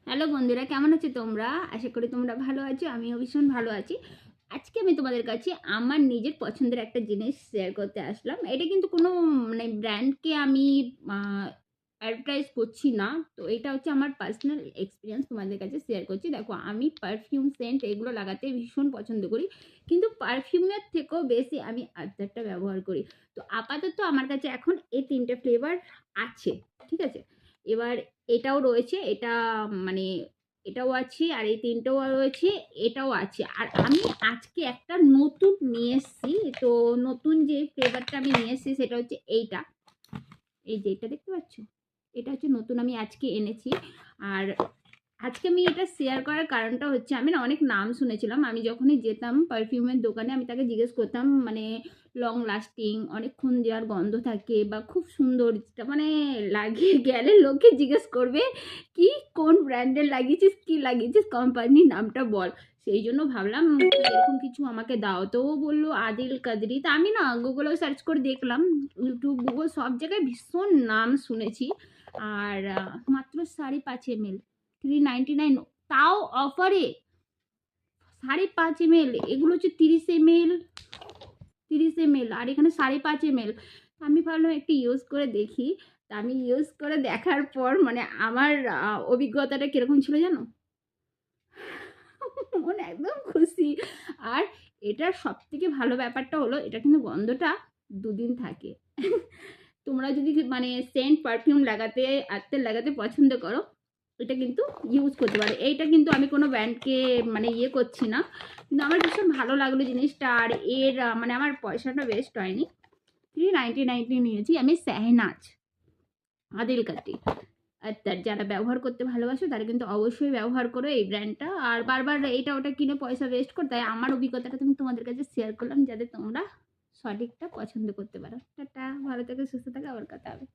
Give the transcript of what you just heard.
Hello বন্ধুরা, কেমন আছো তোমরা? আশা করি তোমরা ভালো আছো। আমিও ভীষণ ভালো আছি। আজকে আমি তোমাদের কাছে আমার নিজের পছন্দের একটা জিনিস শেয়ার করতে আসলাম। এটা কিন্তু কোনো মানে ব্র্যান্ডকে আমি অ্যাডভার্টাইজ করছি না। তো এটা হচ্ছে আমার পার্সোনাল এক্সপিরিয়েন্স তোমাদের কাছে শেয়ার করছি। দেখো, আমি পারফিউম সেন্ট এগুলো লাগাতে ভীষণ পছন্দ করি। কিন্তু পারফিউমের থেকেও বেশি আমি আত্মারটা ব্যবহার করি। তো আপাতত আমার কাছে এখন এই ৩ টে ফ্লেভার আছে। ঠিক আছে? এবার এটাও রয়েছে, এটা মানে এটাও আছে, আর এই ৩ টেও রয়েছে, এটাও আছে। আর আমি আজকে একটা নতুন নিয়ে এসেছি। তো নতুন যে ফ্লেভারটা আমি নিয়ে এসেছি সেটা হচ্ছে এইটা। এই যে এটা দেখতে পাচ্ছ? এটা হচ্ছে নতুন আমি আজকে এনেছি। আর আজকে আমি এটা শেয়ার করার কারণটা হচ্ছে, আমি না অনেক নাম শুনেছিলাম। আমি যখনই যেতাম পারফিউমের দোকানে আমি তাকে জিজ্ঞেস করতাম, মানে লং লাস্টিং, অনেকক্ষণ যাওয়ার গন্ধ থাকে বা খুব সুন্দর, যেটা মানে লাগিয়ে গেলে লোকে জিজ্ঞেস করবে কি কোন ব্র্যান্ডের লাগিয়েছিস, কি লাগিয়েছিস, কোম্পানির নামটা বল। সেই জন্য ভাবলাম এরকম কিছু আমাকে দাও। তো ও বললো আদিল কাদরি। তা আমি না গুগলেও সার্চ করে দেখলাম, ইউটিউব, গুগল সব জায়গায় ভীষণ নাম শুনেছি। আর মাত্র 5.5 ml, 399, তাও অফারে 5.5 ml। এগুলো হচ্ছে 30 ml, 30 ml, আর এখানে 5.5 ml। আমি ভাবলাম একটু ইউজ করে দেখি। তা আমি ইউজ করে দেখার পর মানে আমার অভিজ্ঞতাটা কিরকম ছিল জানো? মন একদম খুশি। আর এটার সব থেকে ভালো ব্যাপারটা হলো, এটা কিন্তু গন্ধটা 2 দিন থাকে। তোমরা যদি মানে সেন্ট পারফিউম লাগাতে, আত্তের লাগাতে পছন্দ করো, এটা কিন্তু ইউজ করতে পারে। এইটা কিন্তু আমি কোনো ব্র্যান্ডকে মানে ইয়ে করছি না, কিন্তু আমার ভীষণ ভালো লাগলো জিনিসটা। আর এর মানে আমার পয়সাটা ওয়েস্ট হয়নি। 399 নিয়েছি আমি। শাহনাজ আদিল কাটি আত্মার যারা ব্যবহার করতে ভালোবাসো তারা কিন্তু অবশ্যই ব্যবহার করো এই ব্র্যান্ডটা। আর বারবার এইটা ওটা কিনে পয়সা ওয়েস্ট করো, তাই আমার অভিজ্ঞতাটা তুমি তোমাদের কাছে শেয়ার করলাম, যাতে তোমরা সঠিকটা পছন্দ করতে পারো। টাটা, ভালো থেকে সুস্থ থাকো, আবার কথা হবে।